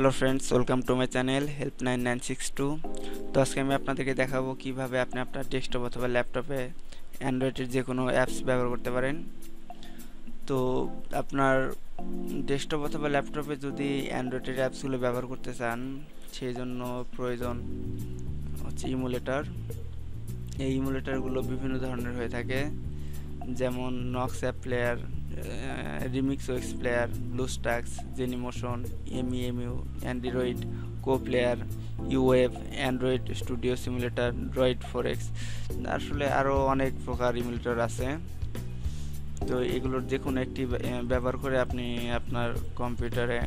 Hello friends, welcome to my channel help 9962। তো আজকে আমি আপনাদেরকে দেখাবো কিভাবে আপনি আপনার ডেস্কটপ অথবা ল্যাপটপে অ্যান্ড্রয়েডের যে কোনো অ্যাপস ব্যবহার করতে পারেন। তো আপনার ডেস্কটপ অথবা ল্যাপটপে যদি অ্যান্ড্রয়েডের অ্যাপসগুলো ব্যবহার করতে চান, সেই জন্য প্রয়োজন হচ্ছে ইমুলেটর। এই ইমুলেটরগুলো বিভিন্ন ধরনের হয়ে থাকে, যেমন নক্স অ্যাপ প্লেয়ার, রিমিক্স ওয়েক্স player, BlueStacks, Genymotion, MEMU, Android Ko player, ইউএফ, Android Studio simulator, Droid4X. আসলে আরও অনেক প্রকার ইমুলেটর আছে। তো এগুলোর যে কোনো একটি ব্যবহার করে আপনি আপনার কম্পিউটারে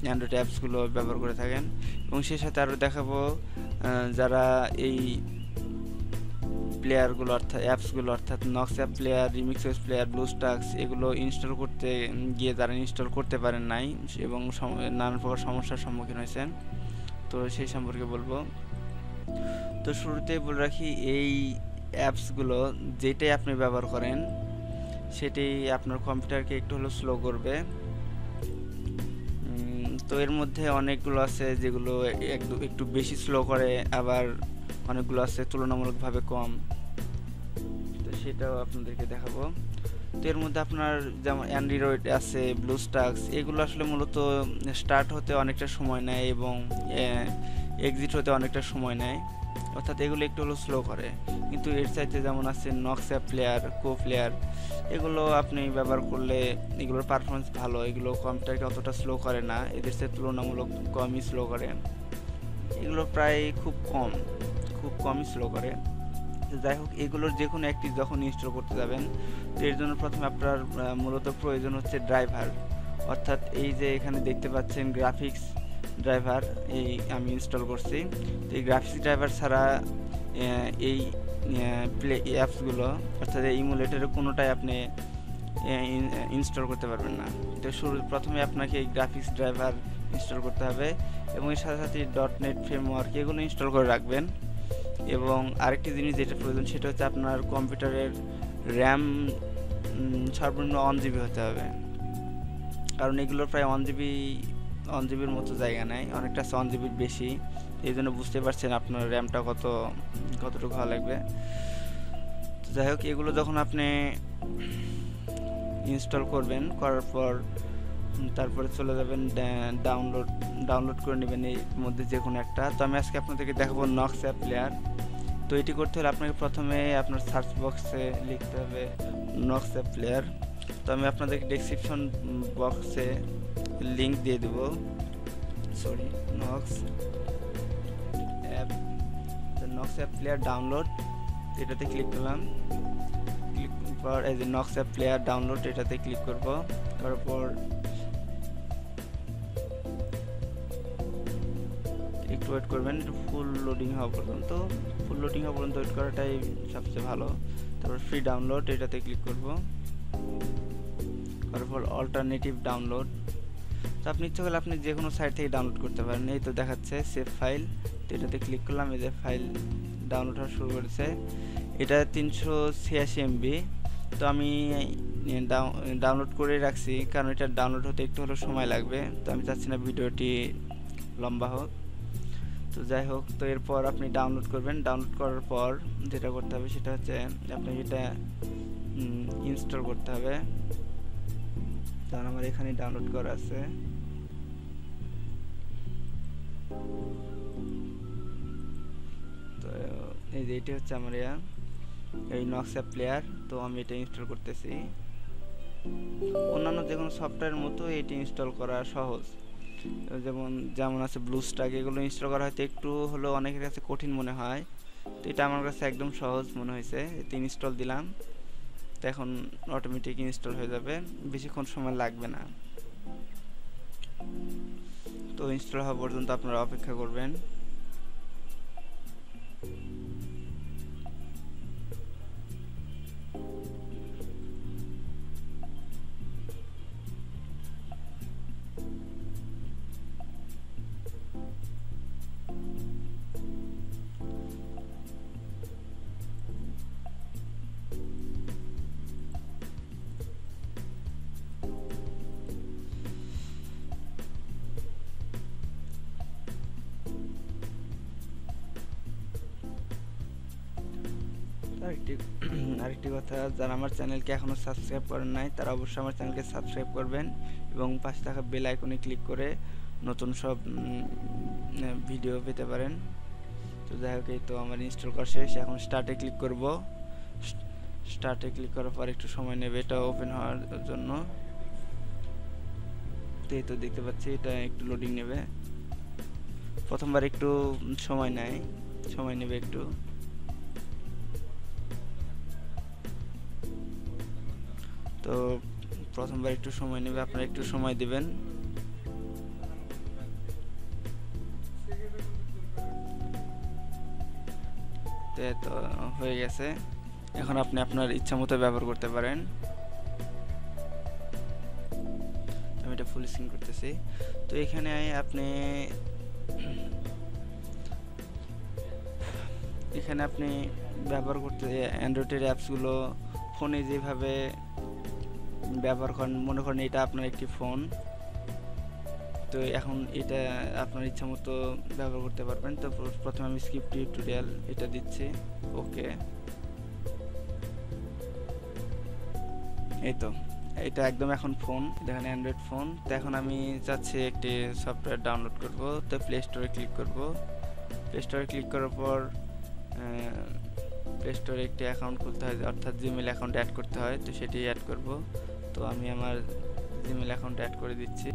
অ্যান্ড্রয়েড অ্যাপসগুলো ব্যবহার করে থাকেন। এবং সেই সাথে আরও দেখাবো যারা এই প্লেয়ারগুলো অর্থাৎ অ্যাপসগুলো অর্থাৎ নক্স অ্যাপ প্লেয়ার, রিমিক্স ওয়েক্স প্লেয়ার, ব্লুস্ট্যাক্স এগুলো ইনস্টল করতে গিয়ে যারা ইনস্টল করতে পারেন নাই এবং নানান প্রকার সমস্যার সম্মুখীন হয়েছেন, তো সেই সম্পর্কে বলবো। তো শুরুতেই বলে রাখি, এই অ্যাপসগুলো যেটাই আপনি ব্যবহার করেন সেটি আপনার কম্পিউটারকে একটু হলেও স্লো করবে। তো এর মধ্যে অনেকগুলো আছে যেগুলো একটু বেশি স্লো করে, আবার অনেকগুলো আছে তুলনামূলকভাবে কম। তো সেটাও আপনাদেরকে দেখাবো। তো এর মধ্যে আপনার যেমন অ্যান্ড্রয়েড আছে, ব্লুস্ট্যাক্স, এগুলো আসলে মূলত স্টার্ট হতে অনেকটা সময় নেয় এবং এক্সিট হতে অনেকটা সময় নেয়, অর্থাৎ এগুলো একটু হলো স্লো করে। কিন্তু এর চাইতে যেমন আছে নক্স অ্যাপ প্লেয়ার, কো প্লেয়ার, এগুলো আপনি ব্যবহার করলে এগুলোর পারফরমেন্স ভালো, এগুলো কম্পিউটারকে অতটা স্লো করে না, এদের সাথে তুলনামূলক কমই স্লো করে। এগুলো প্রায় খুব কমই স্লো করে। যাই হোক, এগুলোর যে কোনো একটি যখন ইনস্টল করতে যাবেন, তো এর জন্য প্রথমে আপনার মূলত প্রয়োজন হচ্ছে ড্রাইভার, অর্থাৎ এই যে এখানে দেখতে পাচ্ছেন গ্রাফিক্স ড্রাইভার, এই আমি ইনস্টল করছি। তো এই গ্রাফিক্স ড্রাইভার ছাড়া এই প্লে অ্যাপসগুলো অর্থাৎ এই ইমুলেটরের কোনোটাই আপনি ইনস্টল করতে পারবেন না। তো প্রথমে আপনাকে এই গ্রাফিক্স ড্রাইভার ইনস্টল করতে হবে এবং এর সাথে সাথে .NET ফ্রেমওয়ার্ক এগুলো ইনস্টল করে রাখবেন। এবং আরেকটি জিনিস যেটা প্রয়োজন সেটা হচ্ছে আপনার কম্পিউটারের র্যাম সর্বনিম্ন 1 GB হতে হবে, কারণ এগুলো প্রায় 1 GBর মতো জায়গা নেয়, অনেকটা 1 GBর বেশি। এই জন্য বুঝতে পারছেন আপনার র্যামটা কতটুকু ভালো লাগবে। তো যাই হোক, এগুলো যখন আপনি ইনস্টল করবেন, করার পর তারপরে চলে যাবেন ডাউনলোড করে নেবেন এর মধ্যে যে কোনো একটা। তো আমি আজকে আপনাদেরকে দেখাবো নক্স অ্যাপ প্লেয়ার। তো এটি করতে হলে আপনাকে প্রথমে আপনার সার্চ বক্সে লিখতে হবে নক্স অ্যাপ প্লেয়ার। তো আমি আপনাদেরকে ডেসক্রিপশন বক্সে লিঙ্ক দিয়ে দেবো, নক্স অ্যাপ প্লেয়ার ডাউনলোড, এটাতে ক্লিক করলাম। ক্লিক পর এই যে নক্স অ্যাপ প্লেয়ার ডাউনলোড, এটাতে ক্লিক করব। তারপর একটু ওয়েট করবেন, একটু ফুল লোডিং হওয়া পর্যন্ত ওয়েট করাটাই সবচেয়ে ভালো। তারপর ফ্রি ডাউনলোড, এটাতে ক্লিক করব। তারপর অল্টারনেটিভ ডাউনলোড, তো আপনি ইচ্ছে করলে আপনি যে কোনো সাইট থেকে ডাউনলোড করতে পারেন। এই তো দেখাচ্ছে সেভ ফাইল, তো এটাতে ক্লিক করলাম। এই যে ফাইল ডাউনলোড হওয়া শুরু করেছে। এটা 386 MB। তো আমি ডাউনলোড করে রাখছি, কারণ এটা ডাউনলোড হতে একটু হলেও সময় লাগবে, তো আমি চাচ্ছি না ভিডিওটি লম্বা হোক। তো যাই হোক, তো এরপর আপনি ডাউনলোড করবেন। ডাউনলোড করার পর যেটা করতে হবে সেটা হচ্ছে আপনি এটা ইনস্টল করতে হবে। কারণ আমার এখানে ডাউনলোড করা আছে। তো এই যে এটি হচ্ছে আমার এই নক্স অ্যাপ প্লেয়ার। তো আমি এটা ইনস্টল করতেছি। অন্যান্য যে কোনো সফটওয়্যারের মতো এটি ইনস্টল করা সহজ, যেমন আছে ব্লুস্ট্যাক, এগুলো ইনস্টল করা হয়তো একটু হলেও অনেকের কাছে কঠিন মনে হয়, তো এটা আমার কাছে একদম সহজ মনে হয়েছে। এতে ইনস্টল দিলাম, তো এখন অটোমেটিক ইনস্টল হয়ে যাবে, বেশিক্ষণ সময় লাগবে না। তো ইনস্টল হওয়া পর্যন্ত আপনারা অপেক্ষা করবেন। আরেকটি আরেকটি কথা, যারা আমার চ্যানেলকে এখনও সাবস্ক্রাইব করেন নাই তারা অবশ্যই আমার চ্যানেলকে সাবস্ক্রাইব করবেন এবং পাশে থাকা বেল আইকনে ক্লিক করে নতুন সব ভিডিও পেতে পারেন। তো যাই হোক, এই তো আমার ইনস্টল করা শেষ। এখন স্টার্টে ক্লিক করব। স্টার্টে ক্লিক করার পর একটু সময় নেবে এটা ওপেন হওয়ার জন্য। তো এই তো দেখতে পাচ্ছি এটা একটু লোডিং নেবে, প্রথমবার একটু সময় নেবে একটু। তো প্রথমবার একটু সময় নেবে, আপনারা একটু সময় দিবেন। তো হয়ে গেছে, এখন আপনি আপনার ইচ্ছা মতো ব্যবহার করতে পারেন। আমি এটা ফুল স্ক্রিন করতেছি। তো এখানে আপনি ব্যবহার করতে অ্যান্ড্রয়েডের অ্যাপসগুলো ফোনে যেভাবে ব্যবহার করেন, মনে করেন এটা আপনার একটি ফোন, তো এখন এটা আপনার ইচ্ছা মতো ব্যবহার করতে পারবেন। তো প্রথমে আমি স্কিপ টিউটোরিয়াল এটা দিচ্ছি, ওকে। এই তো এটা একদম এখন ফোন, দেখেন অ্যান্ড্রয়েড ফোন। তো এখন আমি চাচ্ছি একটি সফটওয়্যার ডাউনলোড করব। তো প্লে স্টোরে ক্লিক করব। প্লে স্টোরে ক্লিক করার পর প্লে স্টোরে একটি অ্যাকাউন্ট খুলতে হয়, অর্থাৎ জিমেল অ্যাকাউন্ট অ্যাড করতে হয়। তো সেটি অ্যাড করব। তো আমি আমার জিমেল অ্যাকাউন্ট অ্যাড করে দিচ্ছি।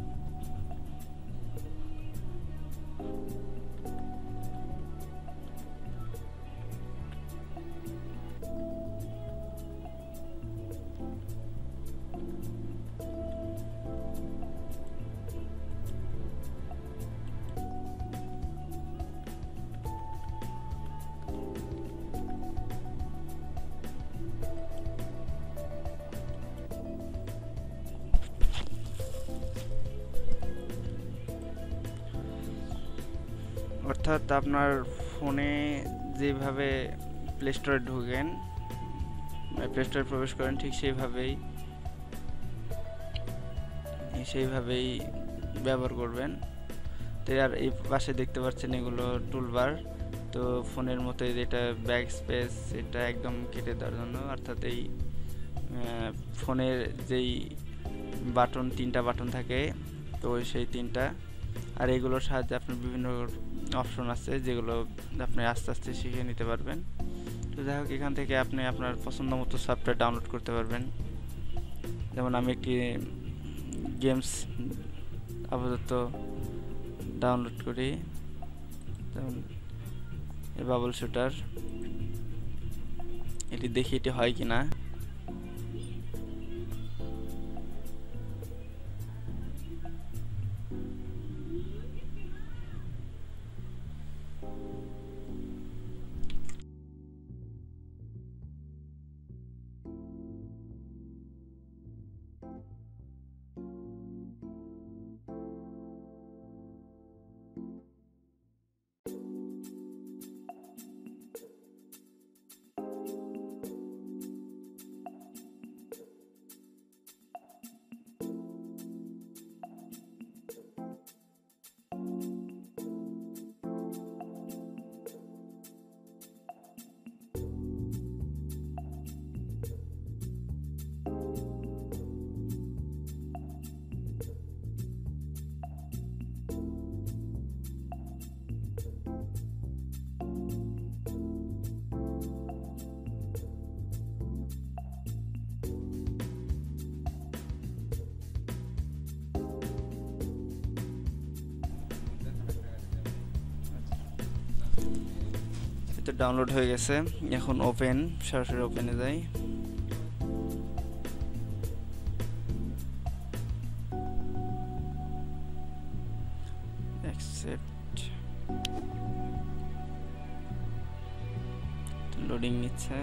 অর্থাৎ আপনার ফোনে যেভাবে প্লে স্টোরে ঢোকেন, প্লে স্টোরে প্রবেশ করেন, ঠিক সেইভাবেই ব্যবহার করবেন। তো আর এই পাশে দেখতে পাচ্ছেন এগুলো টুলবার। তো ফোনের মতো এটা ব্যাক স্পেস, এটা একদম কেটে দেওয়ার জন্য, অর্থাৎ এই ফোনের যেই বাটন, 3টা বাটন থাকে, তো সেই 3টা। আর এগুলোর সাহায্যে আপনার বিভিন্ন অপশন আছে যেগুলো আপনি আস্তে আস্তে শিখে নিতে পারবেন। তো যাই হোক, এখান থেকে আপনি আপনার পছন্দ মতো সফটওয়্যার ডাউনলোড করতে পারবেন। যেমন আমি একটি গেমস আপাতত ডাউনলোড করি, যেমন বাবল শুটার। এটি দেখি এটি হয় কিনা। এটা ডাউনলোড হয়ে গেছে, এখন ওপেন, সরাসরি ওপেনে যাই। অ্যাকসেপ্ট, লোডিং নিচ্ছে।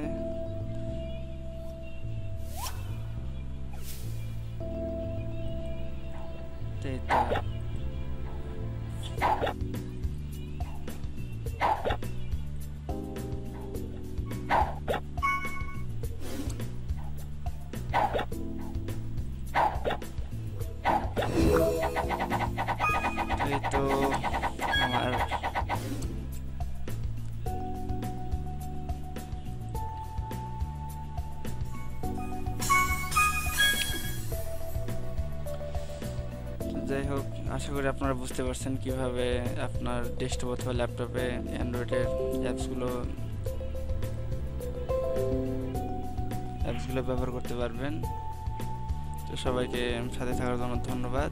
তো আমার যাই হোক, আশা করি আপনারা বুঝতে পারছেন কিভাবে আপনার ডেস্কটপ অথবা ল্যাপটপে অ্যান্ড্রয়েডের অ্যাপসগুলো ব্যবহার করতে পারবেন। তো সবাইকে সাথে থাকার জন্য ধন্যবাদ।